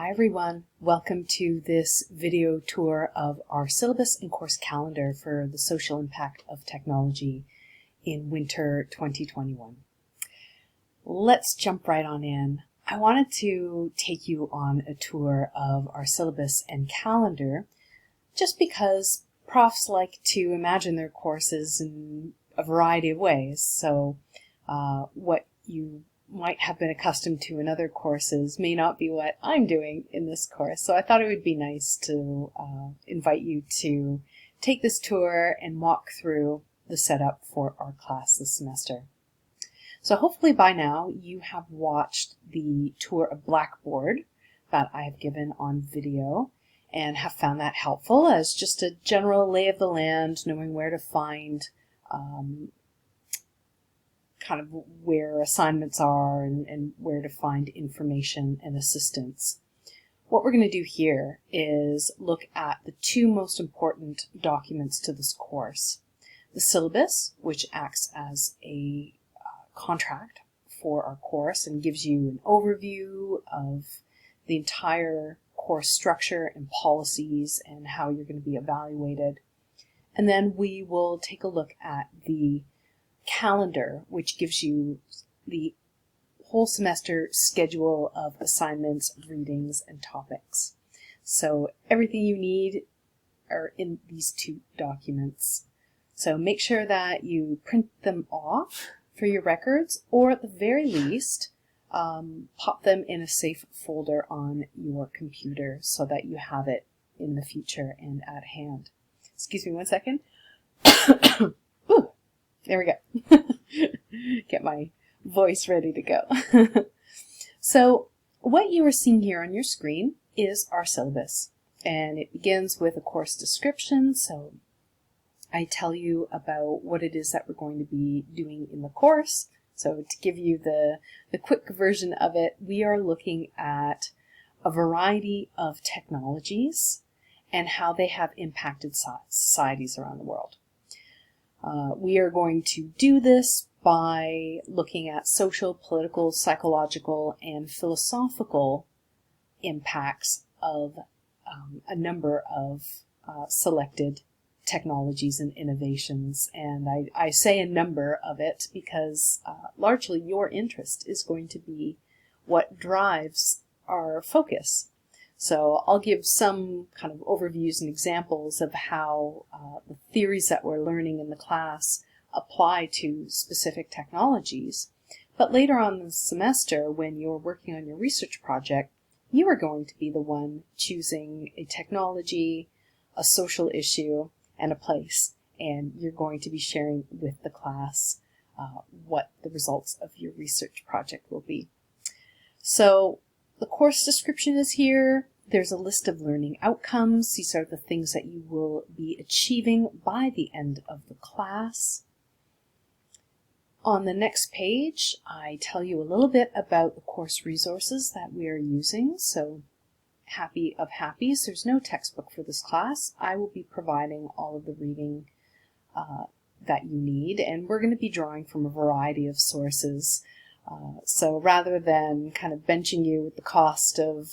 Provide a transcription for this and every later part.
Hi everyone, welcome to this video tour of our syllabus and course calendar for the social impact of technology in winter 2021. Let's jump right on in. I wanted to take you on a tour of our syllabus and calendar just because profs like to imagine their courses in a variety of ways. So what you might have been accustomed to in other courses may not be what I'm doing in this course. So I thought it would be nice to invite you to take this tour and walk through the setup for our class this semester. So hopefully by now you have watched the tour of Blackboard that I have given on video and have found that helpful as just a general lay of the land, knowing where to find kind of where assignments are and where to find information and assistance. What we're going to do here is look at the two most important documents to this course. The syllabus, which acts as a contract for our course and gives you an overview of the entire course structure and policies and how you're going to be evaluated. And then we will take a look at the calendar, which gives you the whole semester schedule of assignments, readings, and topics. So everything you need are in these two documents. So make sure that you print them off for your records, or at the very least, pop them in a safe folder on your computer so that you have it in the future and at hand. Excuse me one second. There we go. Get my voice ready to go. So what you are seeing here on your screen is our syllabus, and it begins with a course description. So I tell you about what it is that we're going to be doing in the course. So to give you the quick version of it, we are looking at a variety of technologies and how they have impacted societies around the world. We are going to do this by looking at social, political, psychological, and philosophical impacts of a number of selected technologies and innovations. And I say a number of it because largely your interest is going to be what drives our focus. So I'll give some kind of overviews and examples of how the theories that we're learning in the class apply to specific technologies. But later on in the semester, when you're working on your research project, you are going to be the one choosing a technology, a social issue, and a place. And you're going to be sharing with the class what the results of your research project will be. So the course description is here. There's a list of learning outcomes. These are the things that you will be achieving by the end of the class. On the next page, I tell you a little bit about the course resources that we are using. So happy of happies, there's no textbook for this class. I will be providing all of the reading that you need, and we're going to be drawing from a variety of sources. So rather than kind of benching you with the cost of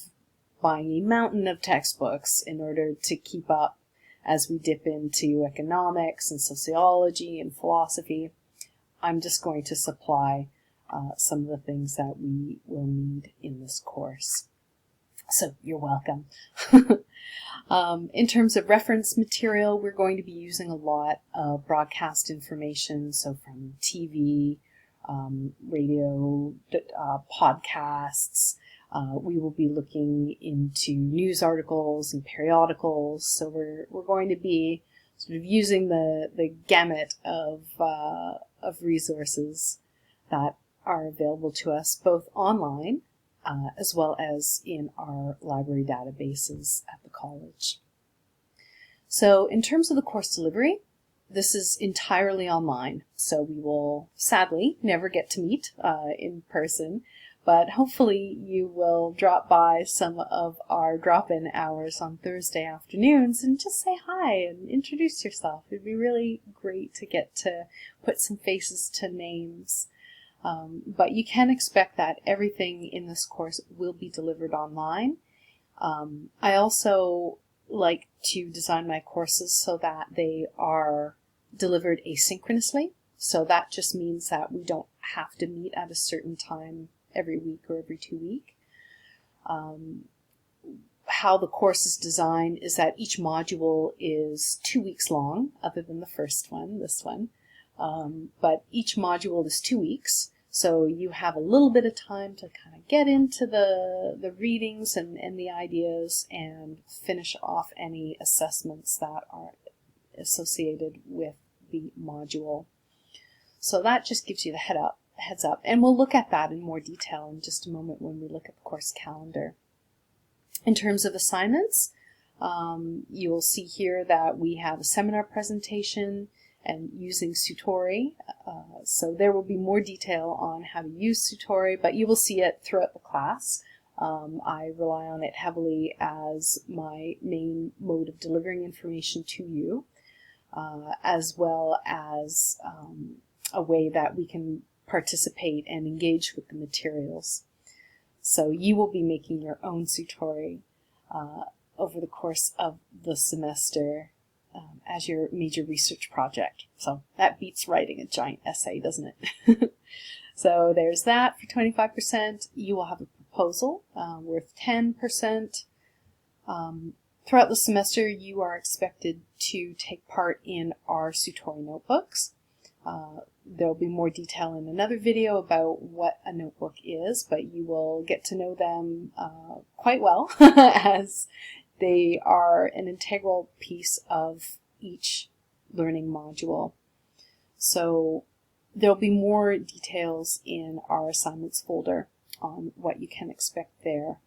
buying a mountain of textbooks in order to keep up as we dip into economics and sociology and philosophy, I'm just going to supply some of the things that we will need in this course. So you're welcome. In terms of reference material, we're going to be using a lot of broadcast information, so from TV, radio, podcasts. We will be looking into news articles and periodicals, so we're going to be sort of using the gamut of resources that are available to us both online as well as in our library databases at the college. So in terms of the course delivery, this is entirely online, so we will sadly never get to meet in person, but hopefully you will drop by some of our drop-in hours on Thursday afternoons and just say hi and introduce yourself. It'd be really great to get to put some faces to names. But you can expect that everything in this course will be delivered online, I also like to design my courses so that they are delivered asynchronously. So that just means that we don't have to meet at a certain time every week or every 2 weeks. How the course is designed is that each module is 2 weeks long, other than the first one, this one. But each module is 2 weeks, so you have a little bit of time to kind of get into the readings and the ideas and finish off any assessments that are associated with the module. So that just gives you the heads up, and we'll look at that in more detail in just a moment when we look at the course calendar. In terms of assignments, you'll see here that we have a seminar presentation and using Sutori. So there will be more detail on how to use Sutori, but you will see it throughout the class. I rely on it heavily as my main mode of delivering information to you, as well as a way that we can participate and engage with the materials. So you will be making your own Sutori over the course of the semester as your major research project. So that beats writing a giant essay, doesn't it? So there's that for 25%. You will have a proposal worth 10%. Throughout the semester, you are expected to take part in our Sutori notebooks. There'll be more detail in another video about what a notebook is, but you will get to know them quite well as they are an integral piece of each learning module. So there'll be more details in our assignments folder on what you can expect there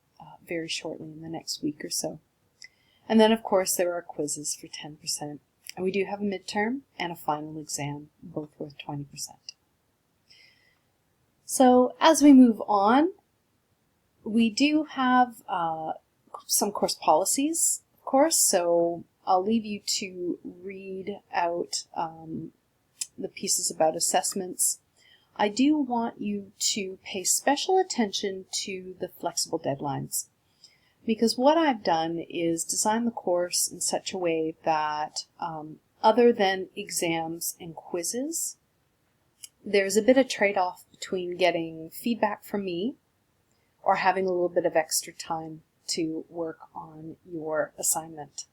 very shortly in the next week or so. And then, of course, there are quizzes for 10%. And we do have a midterm and a final exam, both worth 20%. So as we move on, we do have some course policies, of course, so I'll leave you to read out the pieces about assessments. I do want you to pay special attention to the flexible deadlines, because what I've done is design the course in such a way that other than exams and quizzes, there's a bit of trade-off between getting feedback from me or having a little bit of extra time to work on your assignment.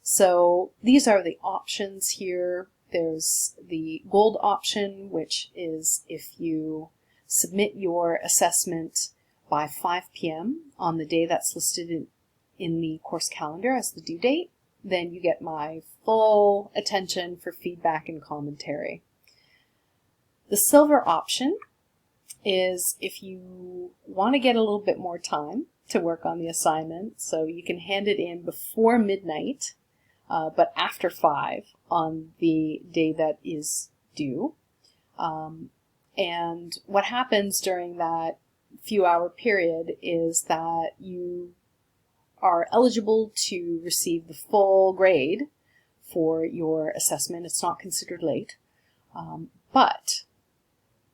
So these are the options here. There's the gold option, which is if you submit your assessment by 5 p.m. on the day that's listed in the course calendar as the due date, then you get my full attention for feedback and commentary. The silver option is if you want to get a little bit more time to work on the assignment, so you can hand it in before midnight, but after 5 on the day that is due. And what happens during that few hour period is that you are eligible to receive the full grade for your assessment. It's not considered late. But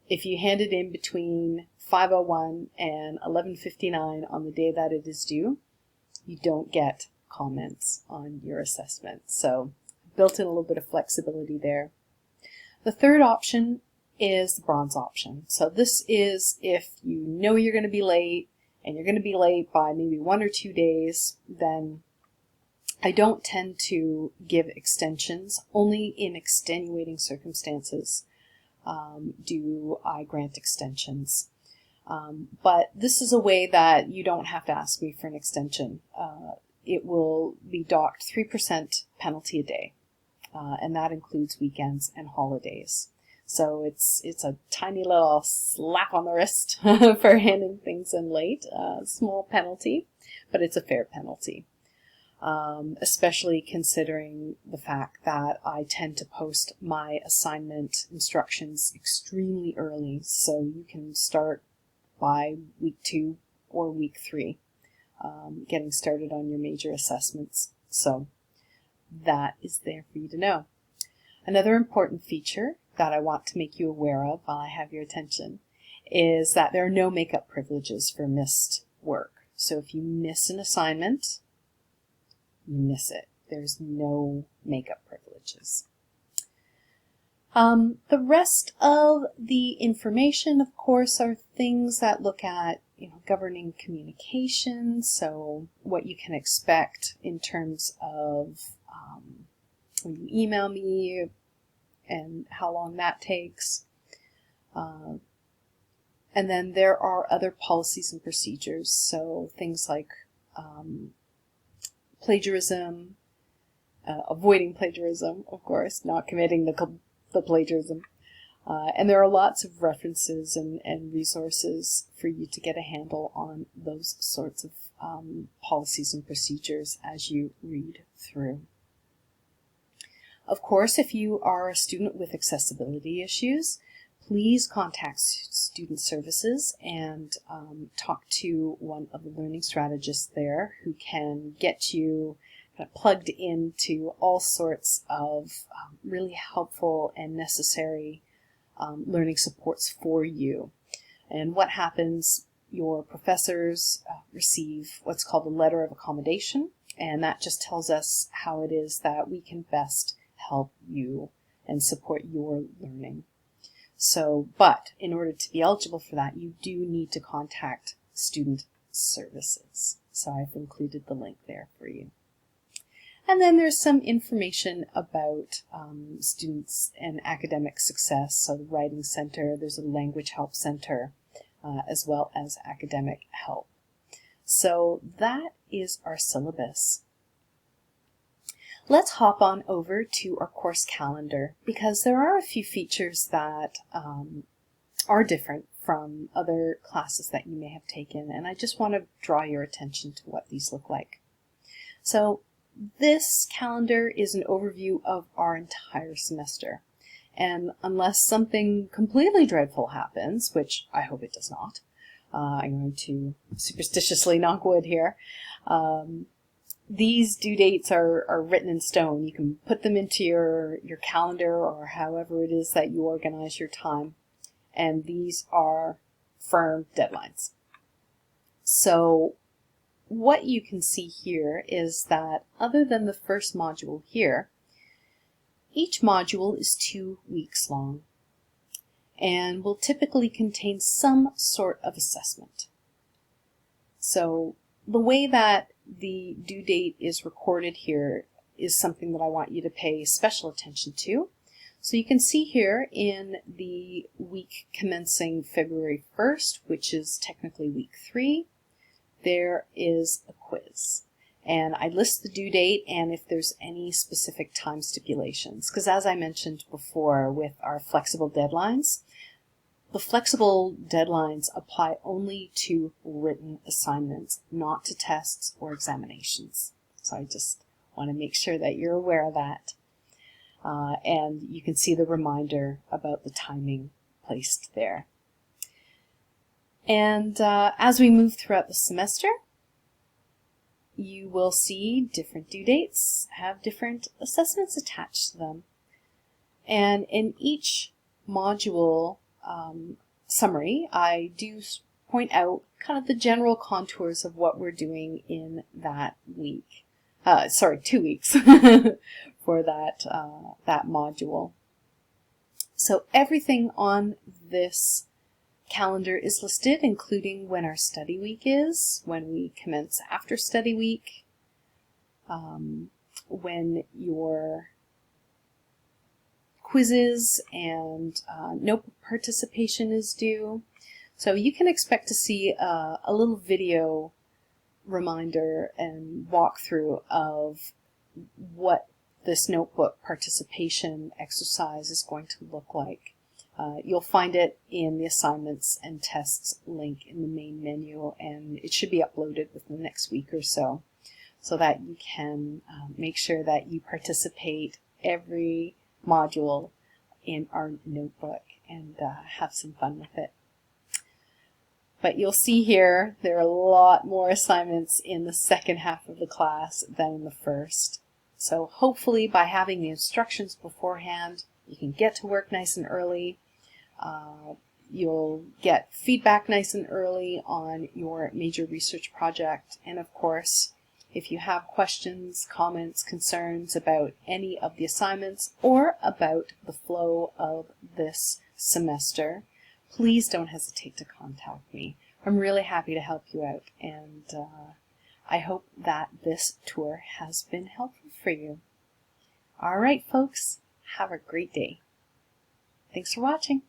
if you hand it in between 5:01 and 11:59 on the day that it is due, you don't get comments on your assessment. So built in a little bit of flexibility there. The third option is the bronze option. So this is if you know you're going to be late and you're going to be late by maybe 1 or 2 days, then I don't tend to give extensions. Only in extenuating circumstances do I grant extensions. But this is a way that you don't have to ask me for an extension. It will be docked 3% penalty a day, and that includes weekends and holidays. So it's a tiny little slap on the wrist for handing things in late. Small penalty, but it's a fair penalty. Especially considering the fact that I tend to post my assignment instructions extremely early, so you can start by week 2 or week 3, getting started on your major assessments. So that is there for you to know. Another important feature that I want to make you aware of while I have your attention is that there are no makeup privileges for missed work. So if you miss an assignment, you miss it. There's no makeup privileges. The rest of the information, of course, are things that look at, governing communication. So what you can expect in terms of when you email me and how long that takes. And then there are other policies and procedures. So things like plagiarism, avoiding plagiarism, of course, not committing the plagiarism. And there are lots of references and resources for you to get a handle on those sorts of policies and procedures as you read through. Of course, if you are a student with accessibility issues, please contact Student Services and talk to one of the learning strategists there who can get you plugged into all sorts of really helpful and necessary learning supports for you. And what happens, your professors receive what's called a letter of accommodation, and that just tells us how it is that we can best help you and support your learning. So, but in order to be eligible for that, you do need to contact Student Services. So I've included the link there for you. And then there's some information about students and academic success. So the Writing Center, there's a Language Help Center, as well as academic help. So that is our syllabus. Let's hop on over to our course calendar, because there are a few features that are different from other classes that you may have taken, and I just want to draw your attention to what these look like. So this calendar is an overview of our entire semester, and unless something completely dreadful happens, which I hope it does not, I'm going to superstitiously knock wood here, these due dates are written in stone. You can put them into your calendar or however it is that you organize your time, and these are firm deadlines. So what you can see here is that other than the first module here, each module is 2 weeks long and will typically contain some sort of assessment. So the way that the due date is recorded here is something that I want you to pay special attention to. So you can see here in the week commencing February 1st, which is technically week 3, there is a quiz. And I list the due date and if there's any specific time stipulations. Because as I mentioned before with our flexible deadlines, the flexible deadlines apply only to written assignments, not to tests or examinations. So I just want to make sure that you're aware of that. And you can see the reminder about the timing placed there. And as we move throughout the semester, you will see different due dates have different assessments attached to them. And in each module summary, I do point out kind of the general contours of what we're doing in that week. 2 weeks for that module. So everything on this calendar is listed, including when our study week is, when we commence after study week, when your quizzes and notebook participation is due. So you can expect to see a little video reminder and walkthrough of what this notebook participation exercise is going to look like. You'll find it in the assignments and tests link in the main menu, and it should be uploaded within the next week or so, so that you can make sure that you participate every module in our notebook and have some fun with it. But you'll see here there are a lot more assignments in the second half of the class than in the first. So hopefully by having the instructions beforehand, you can get to work nice and early. You'll get feedback nice and early on your major research project. And of course, if you have questions, comments, concerns about any of the assignments or about the flow of this semester, please don't hesitate to contact me. I'm really happy to help you out, and I hope that this tour has been helpful for you. All right, folks, have a great day. Thanks for watching.